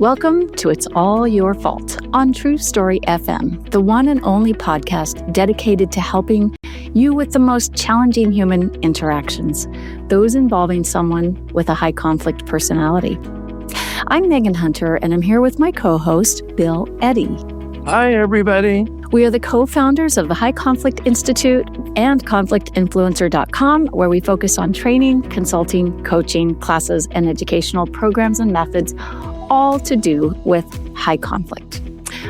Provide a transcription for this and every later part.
Welcome to It's All Your Fault on TruStory FM, the one and only podcast dedicated to helping you with the most challenging human interactions, those involving someone with a high conflict personality. I'm Megan Hunter, and I'm here with my co-host, Bill Eddy. Hi, everybody. We are the co-founders of the High Conflict Institute and ConflictInfluencer.com, where we focus on training, consulting, coaching, classes, and educational programs and methods, all to do with high conflict.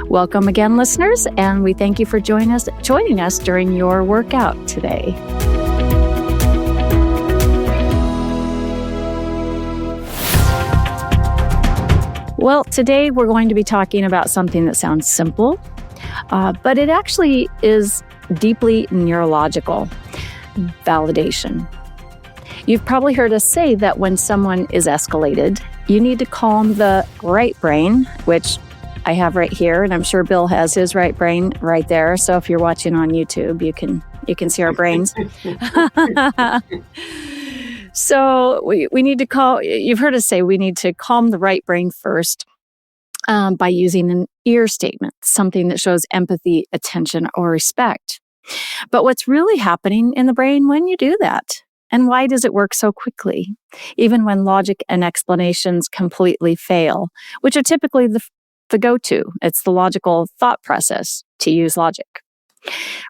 Welcome again, listeners, and we thank you for joining us during your workout today. Well, today we're going to be talking about something that sounds simple, but it actually is deeply neurological: validation. You've probably heard us say that when someone is escalated, you need to calm the right brain, which I have right here, and I'm sure Bill has his right brain right there. So if you're watching on YouTube, you can see our brains. So we need to you've heard us say we need to calm the right brain first by using an ear statement, something that shows empathy, attention, or respect. But what's really happening in the brain when you do that? And why does it work so quickly, even when logic and explanations completely fail, which are typically the go-to? It's the logical thought process to use logic.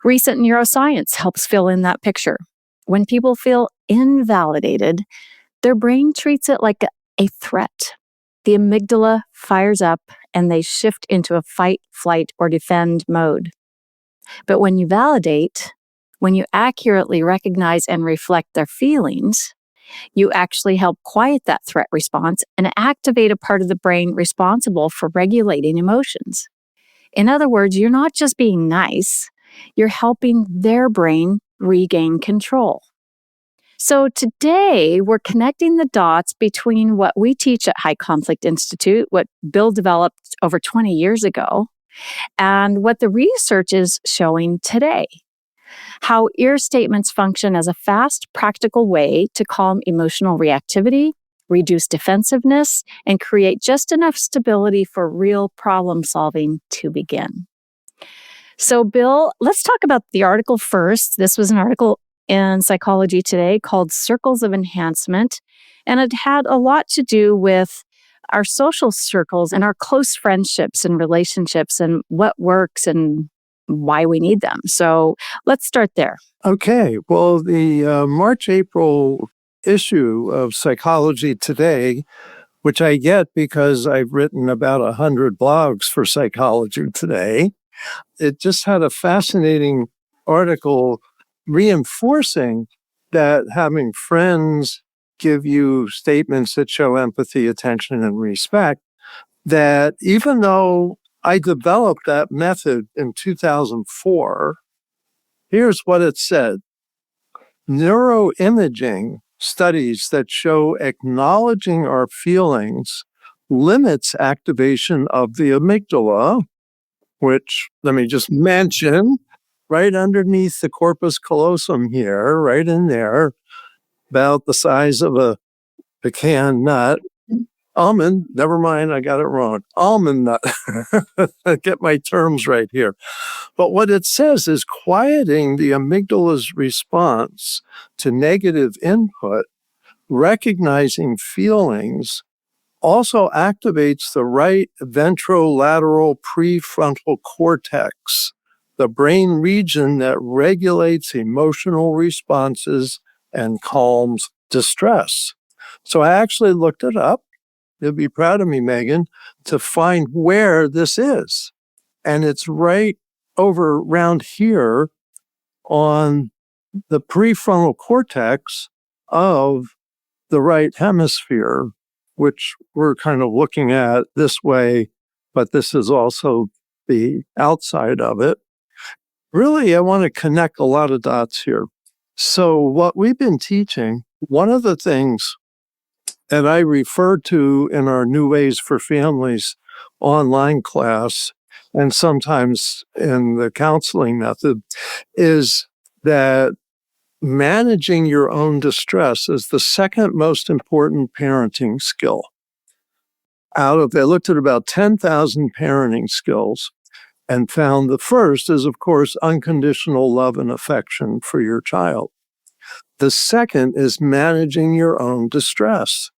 Recent neuroscience helps fill in that picture. When people feel invalidated, their brain treats it like a threat. The amygdala fires up and they shift into a fight, flight, or defend mode. But when you validate, when you accurately recognize and reflect their feelings, you actually help quiet that threat response and activate a part of the brain responsible for regulating emotions. In other words, you're not just being nice, you're helping their brain regain control. So today, we're connecting the dots between what we teach at High Conflict Institute, what Bill developed over 20 years ago, and what the research is showing today. How ear statements function as a fast, practical way to calm emotional reactivity, reduce defensiveness, and create just enough stability for real problem solving to begin. So, Bill, let's talk about the article first. This was an article in Psychology Today called Circles of Enhancement, and it had a lot to do with our social circles and our close friendships and relationships and what works and why we need them. So let's start there. Okay. Well, the March-April issue of Psychology Today, which I get because I've written about 100 blogs for Psychology Today, it just had a fascinating article reinforcing that having friends give you statements that show empathy, attention, and respect, that even though I developed that method in 2004. Here's what it said. Neuroimaging studies that show acknowledging our feelings limits activation of the amygdala, which, let me just mention, right underneath the corpus callosum here, right in there, about the size of a pecan nut. Almond, never mind, I got it wrong. Almond nut. Get my terms right here. But what it says is quieting the amygdala's response to negative input, recognizing feelings, also activates the right ventrolateral prefrontal cortex, the brain region that regulates emotional responses and calms distress. So I actually looked it up. You'll be proud of me, Megan, to find where this is. And it's right over around here on the prefrontal cortex of the right hemisphere, which we're kind of looking at this way, but this is also the outside of it. Really, I want to connect a lot of dots here. So what we've been teaching, one of the things that I refer to in our New Ways for Families online class, and sometimes in the counseling method, is that managing your own distress is the second most important parenting skill. They looked at about 10,000 parenting skills and found the first is, of course, unconditional love and affection for your child. The second is managing your own distress.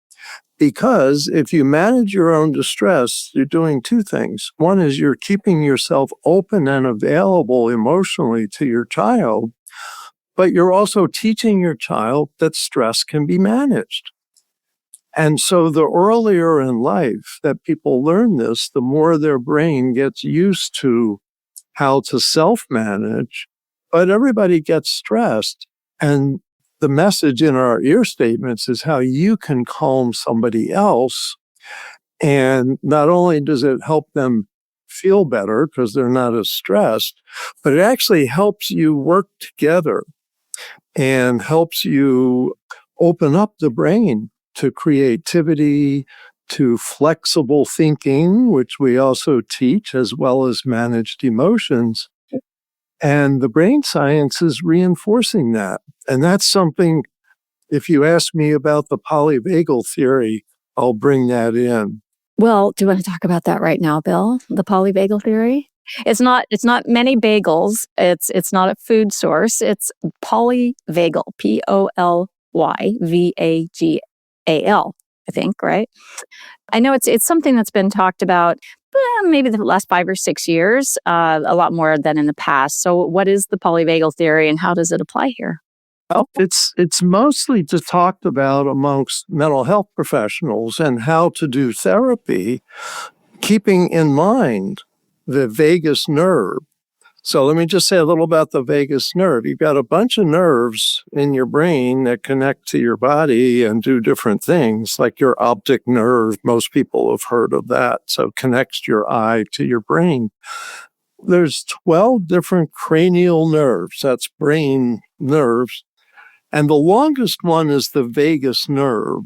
Because if you manage your own distress, you're doing two things. One is you're keeping yourself open and available emotionally to your child, but you're also teaching your child that stress can be managed. And so the earlier in life that people learn this, the more their brain gets used to how to self-manage, but everybody gets stressed. And the message in our ear statements is how you can calm somebody else. And not only does it help them feel better because they're not as stressed, but it actually helps you work together and helps you open up the brain to creativity, to flexible thinking, which we also teach, as well as managed emotions. And the brain science is reinforcing that. And that's something, if you ask me about the polyvagal theory, I'll bring that in. Well, do you want to talk about that right now, Bill? The polyvagal theory? It's not many bagels. It's not a food source. It's polyvagal, Polyvagal, I think, right? I know it's something that's been talked about maybe the last 5 or 6 years, a lot more than in the past. So what is the polyvagal theory and how does it apply here? Well, it's mostly just talked about amongst mental health professionals and how to do therapy, keeping in mind the vagus nerve. So let me just say a little about the vagus nerve. You've got a bunch of nerves in your brain that connect to your body and do different things, like your optic nerve. Most people have heard of that. So it connects your eye to your brain. There's 12 different cranial nerves. That's brain nerves. And the longest one is the vagus nerve.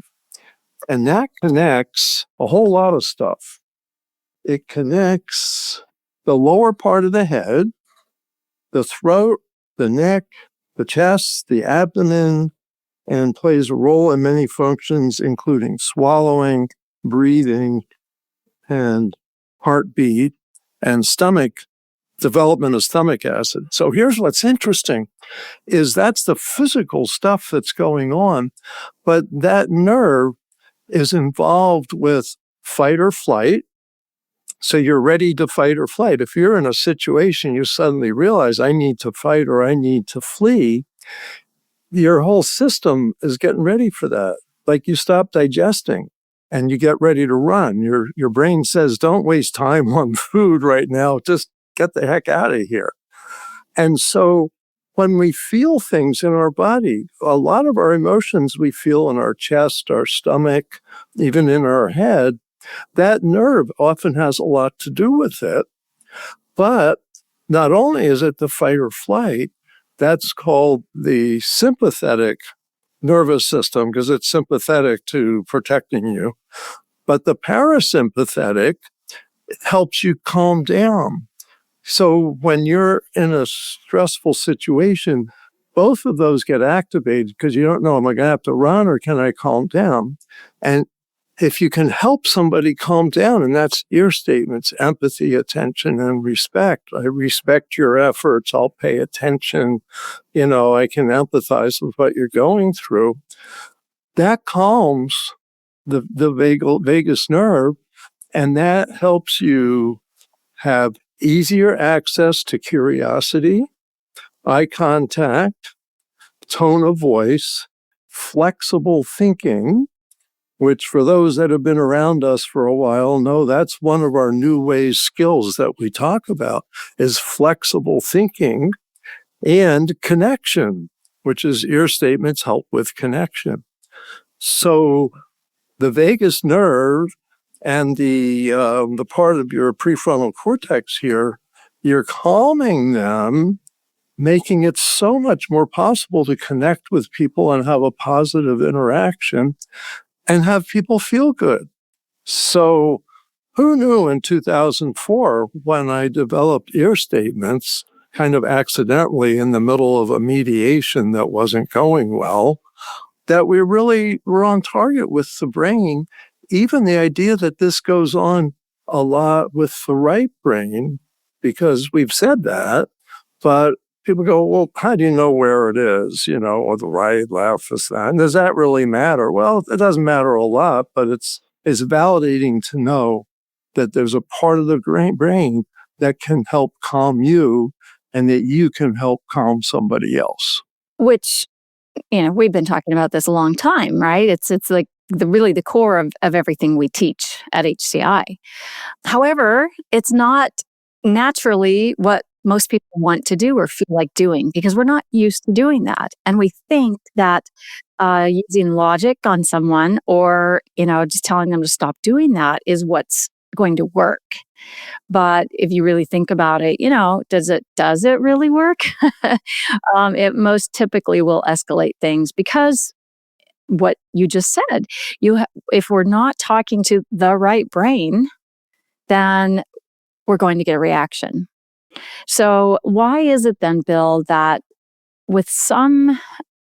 And that connects a whole lot of stuff. It connects the lower part of the head, the throat, the neck, the chest, the abdomen, and plays a role in many functions, including swallowing, breathing, and heartbeat, and stomach, development of stomach acid. So here's what's interesting, is that's the physical stuff that's going on, but that nerve is involved with fight or flight. So you're ready to fight or flight. If you're in a situation, you suddenly realize I need to fight or I need to flee, your whole system is getting ready for that. Like you stop digesting and you get ready to run. Your brain says, don't waste time on food right now. Just get the heck out of here. And so when we feel things in our body, a lot of our emotions we feel in our chest, our stomach, even in our head, that nerve often has a lot to do with it. But not only is it the fight or flight, that's called the sympathetic nervous system because it's sympathetic to protecting you. But the parasympathetic helps you calm down. So when you're in a stressful situation, both of those get activated because you don't know, am I going to have to run or can I calm down? And if you can help somebody calm down, and that's ear statements, empathy, attention, and respect. I respect your efforts. I'll pay attention. I can empathize with what you're going through. That calms the vagus nerve, and that helps you have easier access to curiosity, eye contact, tone of voice, flexible thinking, which for those that have been around us for a while know that's one of our new ways skills that we talk about is flexible thinking, and connection, which is ear statements help with connection. So the vagus nerve and the part of your prefrontal cortex here, you're calming them, making it so much more possible to connect with people and have a positive interaction and have people feel good. So who knew in 2004, when I developed ear statements, kind of accidentally in the middle of a mediation that wasn't going well, that we really were on target with the brain even the idea that this goes on a lot with the right brain, because we've said that, but people go, well, how do you know where it is, or the right, left, this, that? And does that really matter? Well, it doesn't matter a lot, but it's validating to know that there's a part of the brain that can help calm you and that you can help calm somebody else. Which, we've been talking about this a long time, right? It's like really the core of everything we teach at HCI. However, it's not naturally what most people want to do or feel like doing, because we're not used to doing that. And we think that using logic on someone, or, just telling them to stop doing that, is what's going to work. But if you really think about it, does it really work? It most typically will escalate things, because what you just said, if we're not talking to the right brain, then we're going to get a reaction. So why is it then, Bill, that with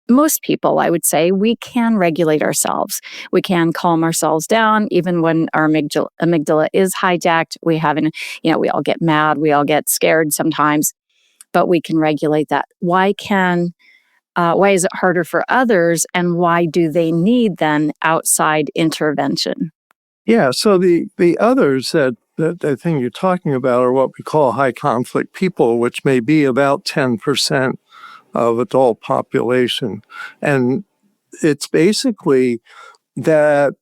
most people, I would say, we can regulate ourselves. We can calm ourselves down, even when our amygdala is hijacked. We all get mad, we all get scared sometimes, but we can regulate that. Why is it harder for others, and why do they need then outside intervention? Yeah, so the others that I think you're talking about are what we call high conflict people, which may be about 10% of adult population. And it's basically that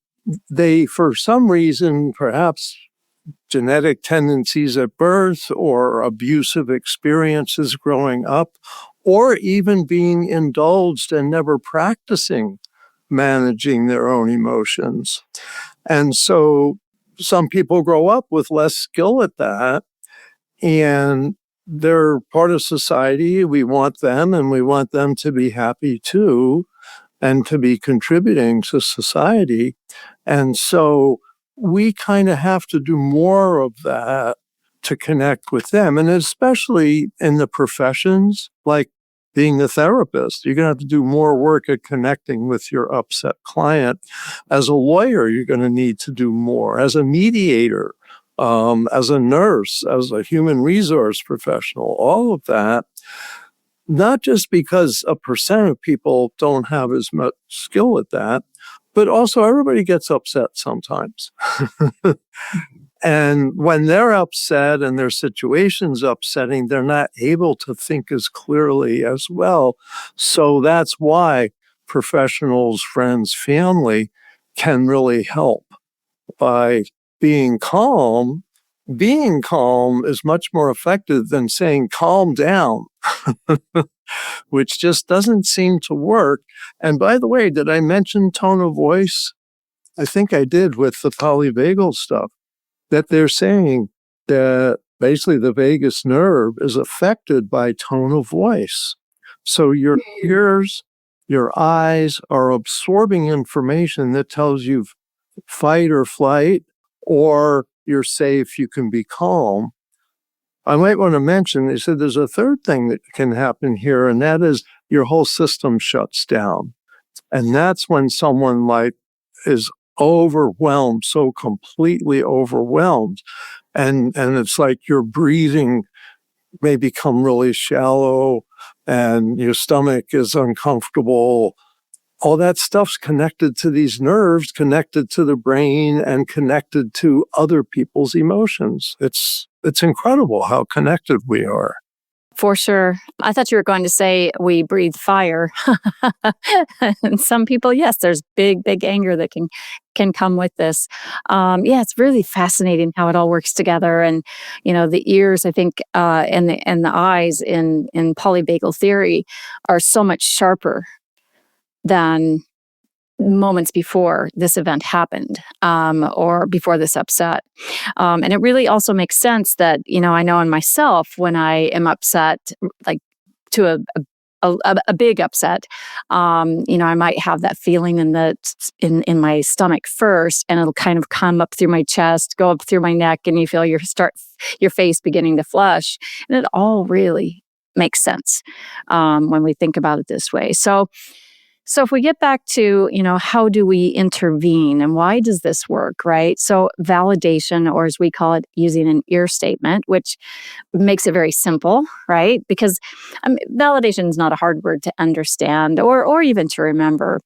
they, for some reason, perhaps genetic tendencies at birth or abusive experiences growing up, or even being indulged and never practicing managing their own emotions. And so some people grow up with less skill at that, and they're part of society. We want them, and we want them to be happy too, and to be contributing to society. And so we kind of have to do more of that to connect with them. And especially in the professions, like being a therapist, you're going to have to do more work at connecting with your upset client. As a lawyer, you're going to need to do more. As a mediator, as a nurse, as a human resource professional, all of that. Not just because 1% of people don't have as much skill at that, but also everybody gets upset sometimes. And when they're upset and their situation's upsetting, they're not able to think as clearly as well. So that's why professionals, friends, family can really help by being calm. Being calm is much more effective than saying, calm down, which just doesn't seem to work. And by the way, did I mention tone of voice? I think I did with the polyvagal stuff, that they're saying that basically the vagus nerve is affected by tone of voice. So your ears, your eyes are absorbing information that tells you fight or flight, or you're safe, you can be calm. I might want to mention, they said there's a third thing that can happen here, and that is your whole system shuts down. And that's when someone is overwhelmed, so completely overwhelmed. And it's like your breathing may become really shallow and your stomach is uncomfortable. All that stuff's connected to these nerves, connected to the brain, and connected to other people's emotions. It's incredible how connected we are. For sure. I thought you were going to say we breathe fire. And some people, yes, there's big anger that can come with this. It's really fascinating how it all works together. And, the ears, I think, and the eyes in polyvagal theory are so much sharper than moments before this event happened, or before this upset. And it really also makes sense that, I know in myself, when I am upset, like to a big upset, I might have that feeling in my stomach first, and it'll kind of come up through my chest, go up through my neck, and you feel your face beginning to flush. And it all really makes sense when we think about it this way. So So if we get back to, how do we intervene and why does this work, right? So validation, or as we call it, using an ear statement, which makes it very simple, right? Because validation is not a hard word to understand or even to remember.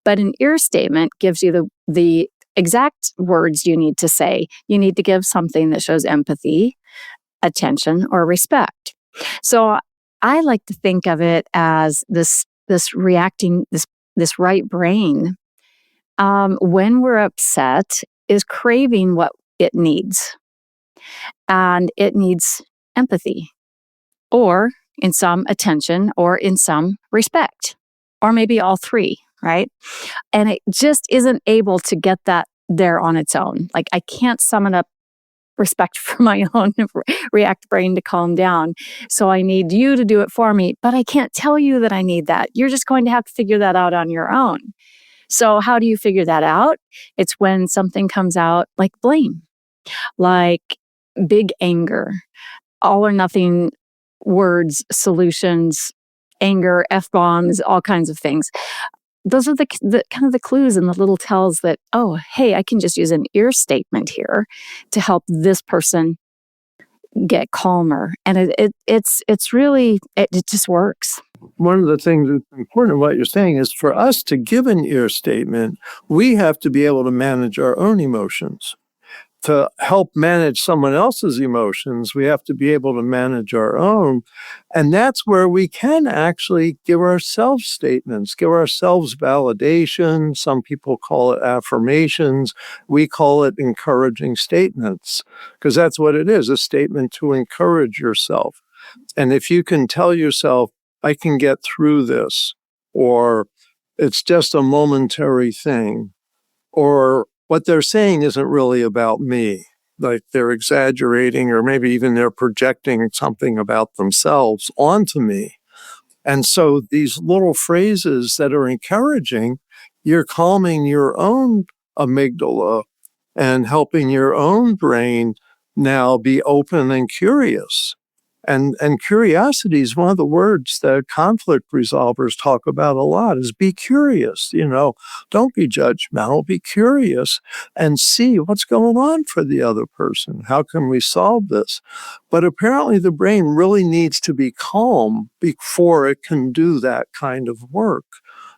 But an ear statement gives you the exact words you need to say. You need to give something that shows empathy, attention, or respect. So I like to think of it as this reacting this right brain when we're upset is craving what it needs, and it needs empathy, or in some attention, or in some respect, or maybe all three, right? And it just isn't able to get that there on its own. Like, I can't summon up respect for my own react brain to calm down. So I need you to do it for me, but I can't tell you that I need that. You're just going to have to figure that out on your own. So how do you figure that out? It's when something comes out like blame, like big anger, all or nothing words, solutions, anger, F-bombs, all kinds of things. Those are the kind of the clues and the little tells that, oh, hey, I can just use an ear statement here to help this person get calmer. And it's really, it just works. One of the things that's important in what you're saying is for us to give an ear statement, we have to be able to manage our own emotions. To help manage someone else's emotions, we have to be able to manage our own. And that's where we can actually give ourselves statements, give ourselves validation. Some people call it affirmations. We call it encouraging statements, because that's what it is, a statement to encourage yourself. And if you can tell yourself, I can get through this, or it's just a momentary thing, or what they're saying isn't really about me, like they're exaggerating, or maybe even they're projecting something about themselves onto me. And so these little phrases that are encouraging, you're calming your own amygdala and helping your own brain now be open and curious. And curiosity is one of the words that conflict resolvers talk about a lot, is be curious, don't be judgmental, be curious and see what's going on for the other person. How can we solve this? But apparently the brain really needs to be calm before it can do that kind of work.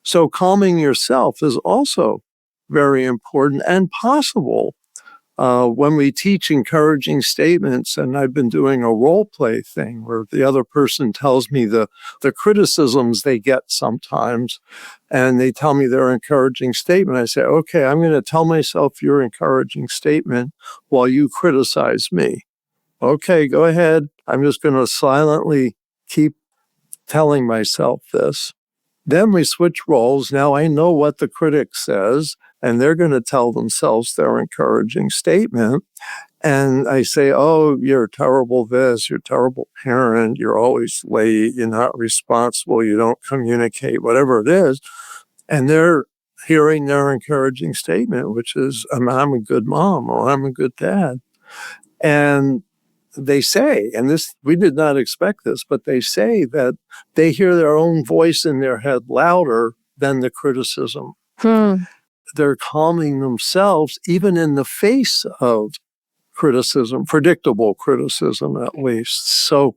So calming yourself is also very important and possible. When we teach encouraging statements, and I've been doing a role play thing where the other person tells me the criticisms they get sometimes, and they tell me their encouraging statement. I say, okay, I'm going to tell myself your encouraging statement while you criticize me. Okay, go ahead. I'm just going to silently keep telling myself this. Then we switch roles. Now I know what the critic says, and they're going to tell themselves their encouraging statement. And I say, oh, you're terrible this, you're a terrible parent, you're always late, you're not responsible, you don't communicate, whatever it is. And they're hearing their encouraging statement, which is, I'm a good mom, or I'm a good dad. And they say, and this, we did not expect this, but they say that they hear their own voice in their head louder than the criticism. They're calming themselves even in the face of criticism, predictable criticism at least. So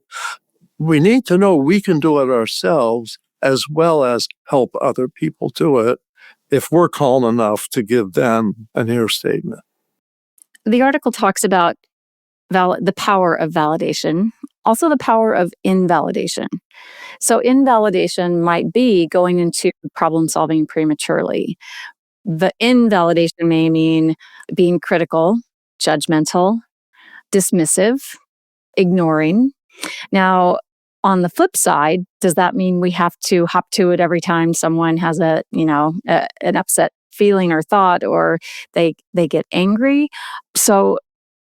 we need to know we can do it ourselves as well as help other people do it if we're calm enough to give them an ear statement. The article talks about the power of validation, also the power of invalidation. So invalidation might be going into problem solving prematurely. The invalidation may mean being critical, judgmental, dismissive, ignoring. Now, on the flip side, does that mean we have to hop to it every time someone has an upset feeling or thought, or they get angry? So,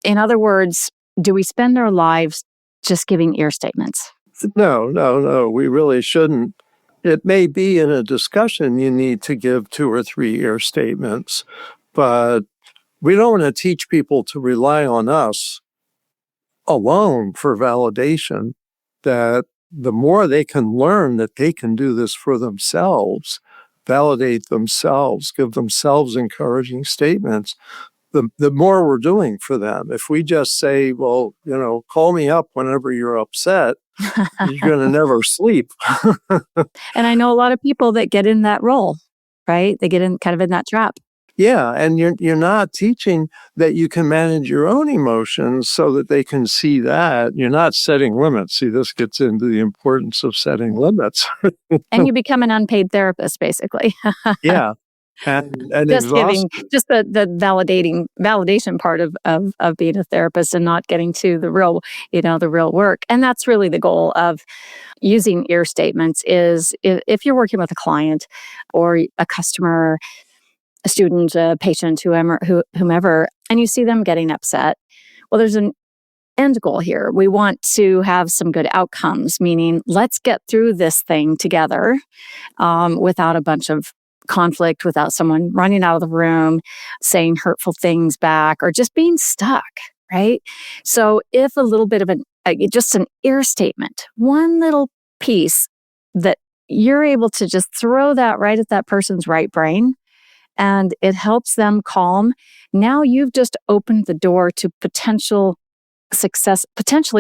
in other words, do we spend our lives just giving ear statements? No. We really shouldn't. It may be in a discussion you need to give 2 or 3 ear statements, but we don't want to teach people to rely on us alone for validation, that the more they can learn that they can do this for themselves, validate themselves, give themselves encouraging statements, the more we're doing for them. If we just say, well, call me up whenever you're upset, you're going to never sleep. And I know a lot of people that get in that role, right? They get in kind of in that trap. Yeah, and you're not teaching that you can manage your own emotions so that they can see that. You're not setting limits. See, this gets into the importance of setting limits. And you become an unpaid therapist, basically. Yeah, and Just giving exhausted. just the validation part of being a therapist and not getting to the real, the real work. And that's really the goal of using ear statements is if you're working with a client or a customer, a student, a patient, whomever, and you see them getting upset, well, there's an end goal here. We want to have some good outcomes, meaning let's get through this thing together without a bunch of conflict, without someone running out of the room, saying hurtful things back, or just being stuck, right? So if a little bit of just an ear statement, one little piece that you're able to just throw that right at that person's right brain, and it helps them calm. Now you've just opened the door to potentially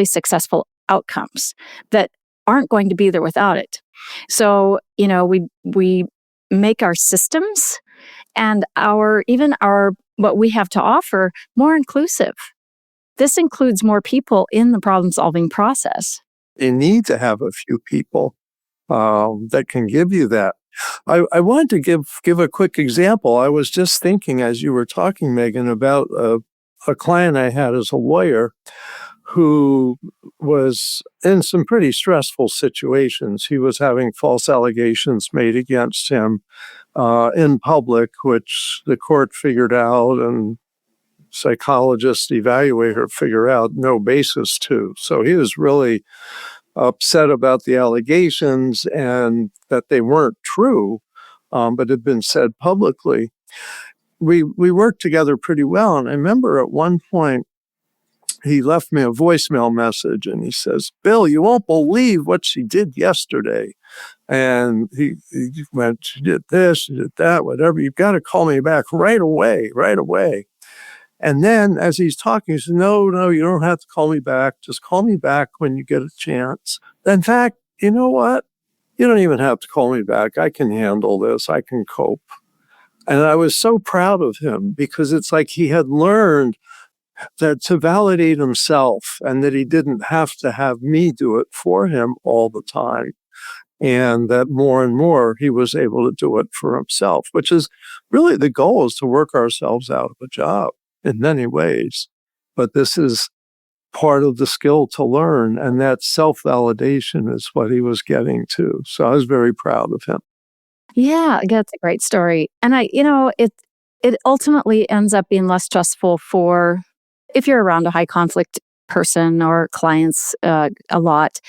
successful outcomes that aren't going to be there without it. So, we make our systems and our what we have to offer more inclusive. This includes more people in the problem-solving process. You need to have a few people that can give you that. I wanted to give a quick example. I was just thinking as you were talking, Megan, about a client I had as a lawyer who was in some pretty stressful situations. He was having false allegations made against him in public, which the court figured out and psychologists, evaluator figure out no basis to. So he was really upset about the allegations and that they weren't true, but had been said publicly. We worked together pretty well. And I remember at one point, he left me a voicemail message and he says, "Bill, you won't believe what she did yesterday." And he went, "She did this, she did that, whatever. You've got to call me back right away, right away." And then as he's talking, he said, no, you don't have to call me back. Just call me back when you get a chance. In fact, you know what? You don't even have to call me back. I can handle this. I can cope. And I was so proud of him because it's like he had learned that to validate himself and that he didn't have to have me do it for him all the time. And that more and more he was able to do it for himself, which is really the goal, is to work ourselves out of a job in many ways. But this is part of the skill to learn. And that self-validation is what he was getting to. So I was very proud of him. Yeah, that's a great story. And it ultimately ends up being less stressful for if you're around a high conflict person or clients a lot.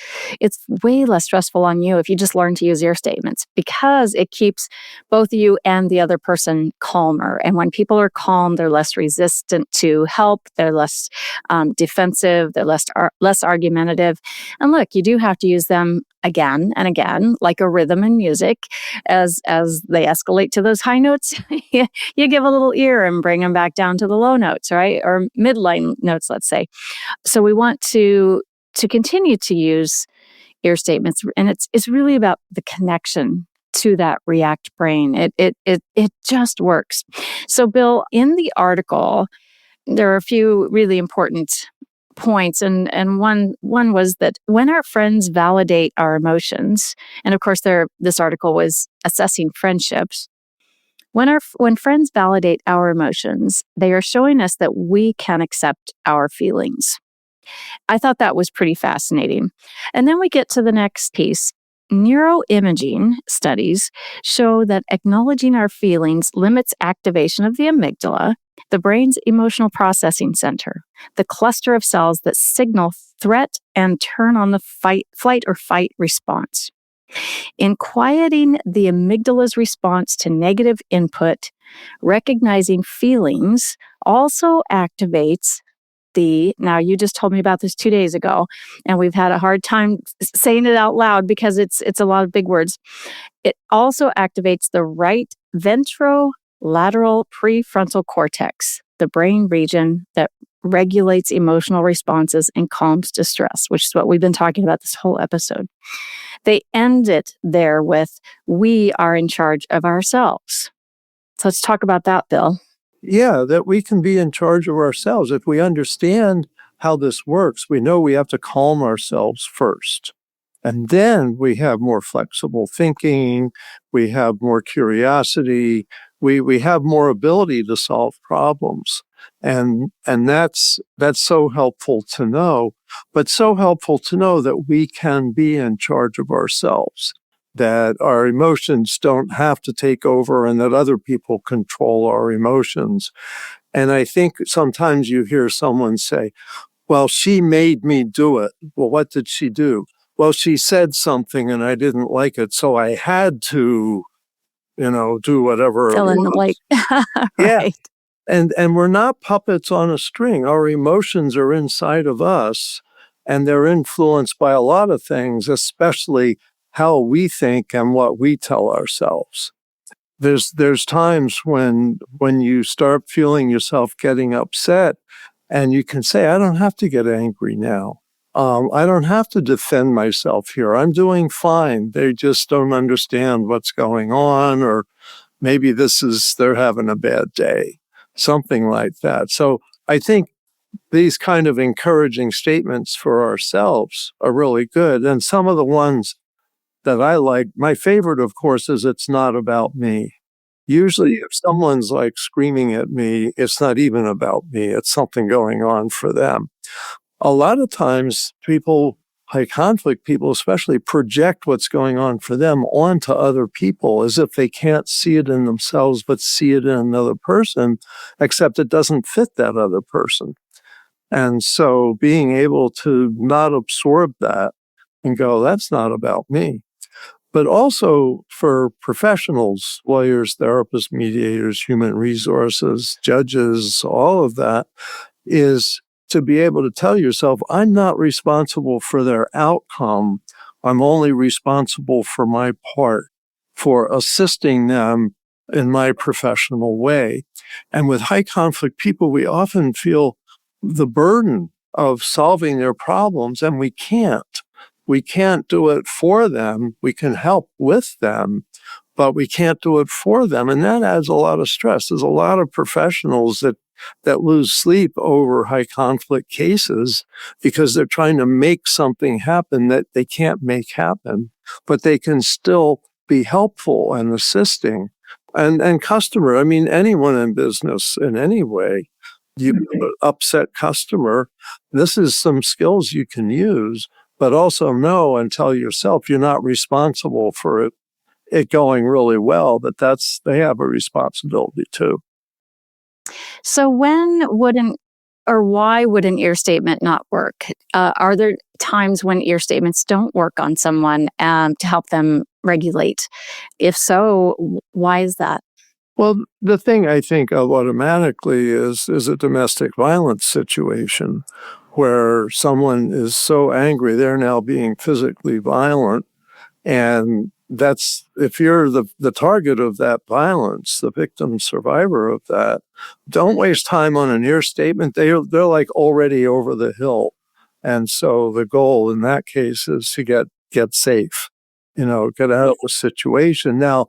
It's way less stressful on you if you just learn to use ear statements because it keeps both you and the other person calmer. And when people are calm, they're less resistant to help. They're less defensive. They're less argumentative. And look, you do have to use them again and again, like a rhythm in music. As they escalate to those high notes, you give a little ear and bring them back down to the low notes, right? Or midline notes, let's say. So we want to continue to use ear statements, and it's really about the connection to that react brain. It just works. So Bill, in the article, there are a few really important points, and one was that when our friends validate our emotions, and of course this article was assessing friendships. When friends validate our emotions, they are showing us that we can accept our feelings. I thought that was pretty fascinating. And then we get to the next piece. Neuroimaging studies show that acknowledging our feelings limits activation of the amygdala, the brain's emotional processing center, the cluster of cells that signal threat and turn on the flight or fight response. In quieting the amygdala's response to negative input, recognizing feelings also activates now you just told me about this 2 days ago, and we've had a hard time saying it out loud because it's a lot of big words. It also activates the right ventrolateral prefrontal cortex, the brain region that regulates emotional responses and calms distress, which is what we've been talking about this whole episode. They end it there with, we are in charge of ourselves. So let's talk about that, Bill. Yeah, that we can be in charge of ourselves. If we understand how this works, we know we have to calm ourselves first. And then we have more flexible thinking, we have more curiosity, we have more ability to solve problems. And that's so helpful to know, but so helpful to know that we can be in charge of ourselves, that our emotions don't have to take over and that other people control our emotions. And I think sometimes you hear someone say, well, she made me do it. Well, what did she do? Well, she said something and I didn't like it, so I had to, do whatever Fill it in the was. blank. Yeah. Right. And we're not puppets on a string. Our emotions are inside of us, and they're influenced by a lot of things, especially how we think and what we tell ourselves. There's times when you start feeling yourself getting upset, and you can say, I don't have to get angry now. I don't have to defend myself here. I'm doing fine. They just don't understand what's going on, or maybe they're having a bad day, something like that. So I think these kind of encouraging statements for ourselves are really good. And some of the ones that I like, my favorite, of course, is it's not about me. Usually if someone's like screaming at me, it's not even about me. It's something going on for them. A lot of times high conflict people especially, project what's going on for them onto other people as if they can't see it in themselves, but see it in another person, except it doesn't fit that other person. And so being able to not absorb that and go, that's not about me. But also for professionals, lawyers, therapists, mediators, human resources, judges, all of that, is to be able to tell yourself, I'm not responsible for their outcome. I'm only responsible for my part, for assisting them in my professional way. And with high conflict people, we often feel the burden of solving their problems, and we can't. We can't do it for them. We can help with them, but we can't do it for them. And that adds a lot of stress. There's a lot of professionals that lose sleep over high conflict cases because they're trying to make something happen that they can't make happen, but they can still be helpful and assisting. And customer, I mean, anyone in business in any way, you upset customer, this is some skills you can use, but also know and tell yourself you're not responsible for it going really well, but they have a responsibility too. So why would an ear statement not work? Are there times when ear statements don't work on someone to help them regulate? If so, why is that? Well, the thing I think of automatically is a domestic violence situation where someone is so angry, they're now being physically violent. And if you're the target of that violence, the victim survivor of that, don't waste time on an ear statement. They're like already over the hill. And so the goal in that case is to get safe, get out of the situation. Now,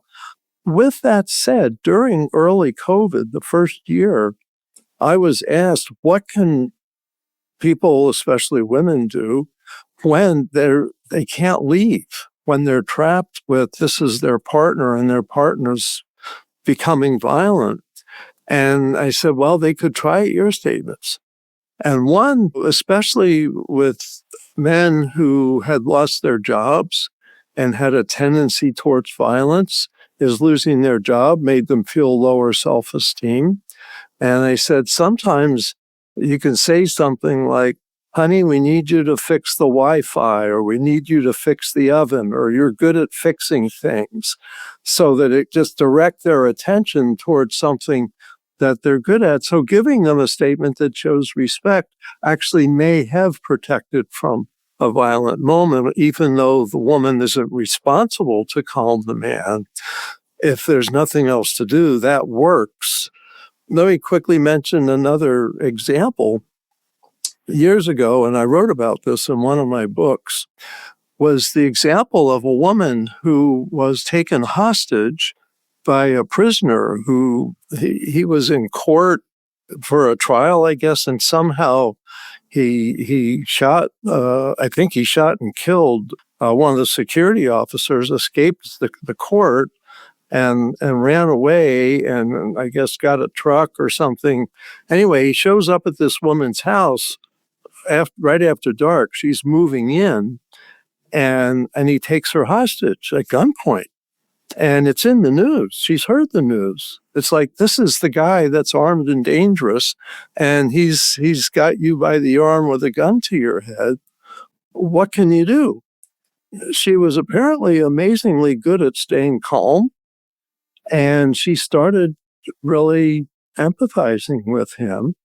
with that said, during early COVID, the first year, I was asked, what can people, especially women, do when they can't leave, when they're trapped with this is their partner and their partner's becoming violent? And I said, well, they could try ear statements. And one, especially with men who had lost their jobs and had a tendency towards violence, is losing their job made them feel lower self-esteem. And I said, sometimes you can say something like, honey, we need you to fix the Wi-Fi, or we need you to fix the oven, or you're good at fixing things, so that it just direct their attention towards something that they're good at. So giving them a statement that shows respect actually may have protected from a violent moment, even though the woman isn't responsible to calm the man. If there's nothing else to do, that works. Let me quickly mention another example. Years ago, and I wrote about this in one of my books, was the example of a woman who was taken hostage by a prisoner who he was in court for a trial, I guess, and somehow he shot, I think he shot and killed one of the security officers, escaped the court, and ran away, and I guess got a truck or something. Anyway, he shows up at this woman's house right after dark. She's moving in, and he takes her hostage at gunpoint. And it's in the news. She's heard the news. It's like, this is the guy that's armed and dangerous, and he's got you by the arm with a gun to your head. What can you do? She was apparently amazingly good at staying calm, and she started really empathizing with him.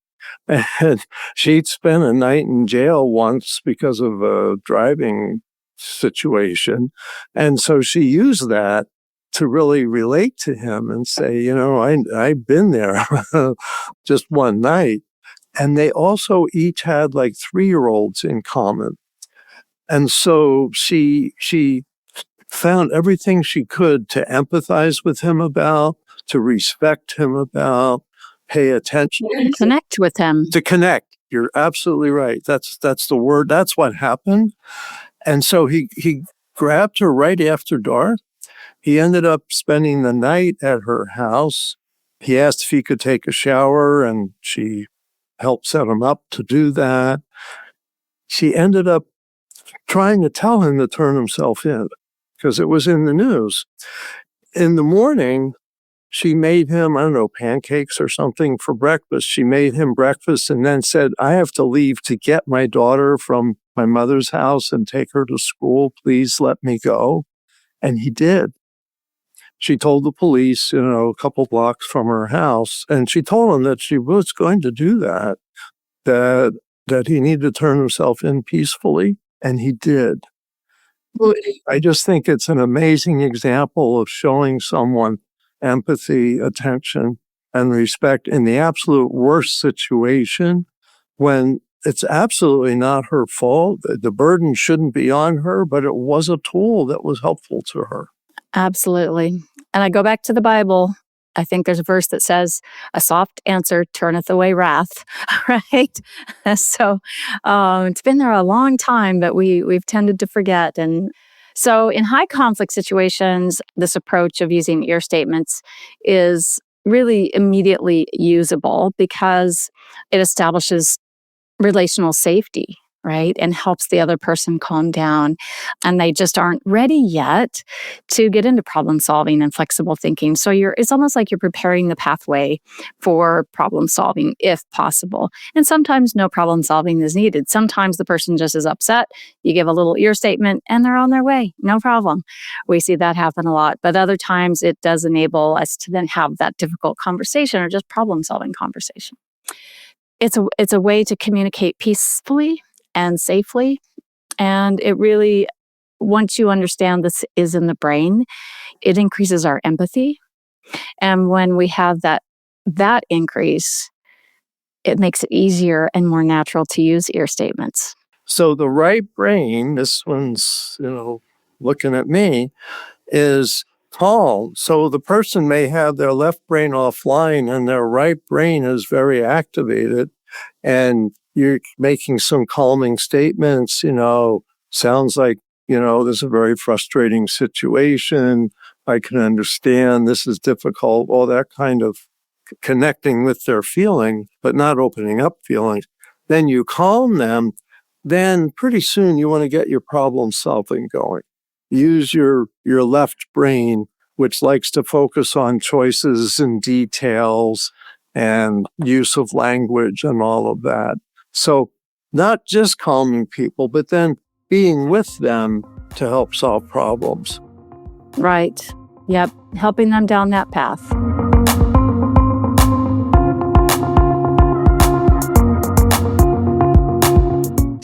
And she'd spent a night in jail once because of a driving situation. And so she used that to really relate to him and say, I've been there just one night. And they also each had like 3-year-olds in common. And so she found everything she could to empathize with him about, to respect him about, pay attention. Connect with him. To connect. You're absolutely right. That's the word. That's what happened. And so he grabbed her right after dark. He ended up spending the night at her house. He asked if he could take a shower, and she helped set him up to do that. She ended up trying to tell him to turn himself in because it was in the news. In the morning, she made him, pancakes or something for breakfast. She made him breakfast and then said, I have to leave to get my daughter from my mother's house and take her to school. Please let me go. And he did. She told the police, a couple blocks from her house, and she told him that she was going to do that, that he needed to turn himself in peacefully, and he did. I just think it's an amazing example of showing someone empathy, attention, and respect in the absolute worst situation when it's absolutely not her fault. The burden shouldn't be on her, but it was a tool that was helpful to her. Absolutely. And I go back to the Bible. I think there's a verse that says, a soft answer turneth away wrath, right? So it's been there a long time, but we've tended to forget. And so in high conflict situations, this approach of using ear statements is really immediately usable because it establishes relational safety, right? And helps the other person calm down. And they just aren't ready yet to get into problem solving and flexible thinking. So it's almost like you're preparing the pathway for problem solving if possible. And sometimes no problem solving is needed. Sometimes the person just is upset. You give a little ear statement and they're on their way. No problem. We see that happen a lot. But other times it does enable us to then have that difficult conversation or just problem solving conversation. It's a way to communicate peacefully and safely. And it really, once you understand this is in the brain, it increases our empathy. And when we have that increase, it makes it easier and more natural to use ear statements. So the right brain, this one's, looking at me, is calm. So the person may have their left brain offline and their right brain is very activated. And you're making some calming statements, sounds like, this is a very frustrating situation. I can understand this is difficult, all that kind of connecting with their feeling, but not opening up feelings. Then you calm them. Then pretty soon you want to get your problem solving going. Use your left brain, which likes to focus on choices and details and use of language and all of that. So not just calming people, but then being with them to help solve problems. Right. Yep. Helping them down that path.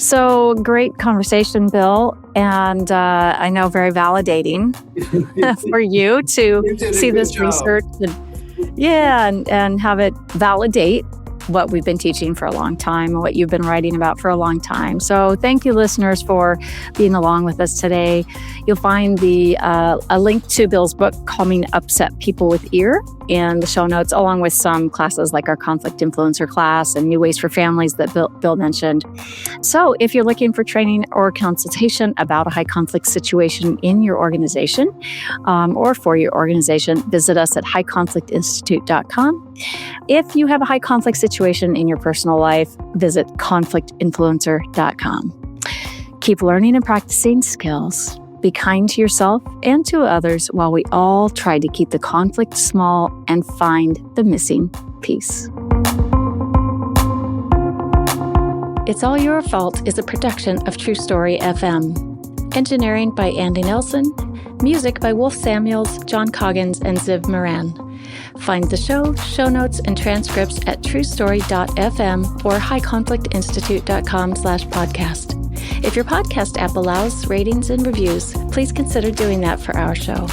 So great conversation, Bill. And I know very validating for you to see this research and have it validate what we've been teaching for a long time and what you've been writing about for a long time. So thank you, listeners, for being along with us today. You'll find a link to Bill's book, Calming Upset People with Ear, in the show notes, along with some classes like our conflict influencer class and new ways for families that Bill mentioned. So if you're looking for training or consultation about a high conflict situation in your organization or for your organization, visit us at highconflictinstitute.com. If you have a high conflict situation in your personal life, visit conflictinfluencer.com. Keep learning and practicing skills. Be kind to yourself and to others while we all try to keep the conflict small and find the missing piece. It's All Your Fault is a production of TruStory FM. Engineering by Andy Nelson. Music by Wolf Samuels, John Coggins, and Ziv Moran. Find the show notes, and transcripts at trustory.fm or highconflictinstitute.com/podcast. If your podcast app allows ratings and reviews, please consider doing that for our show.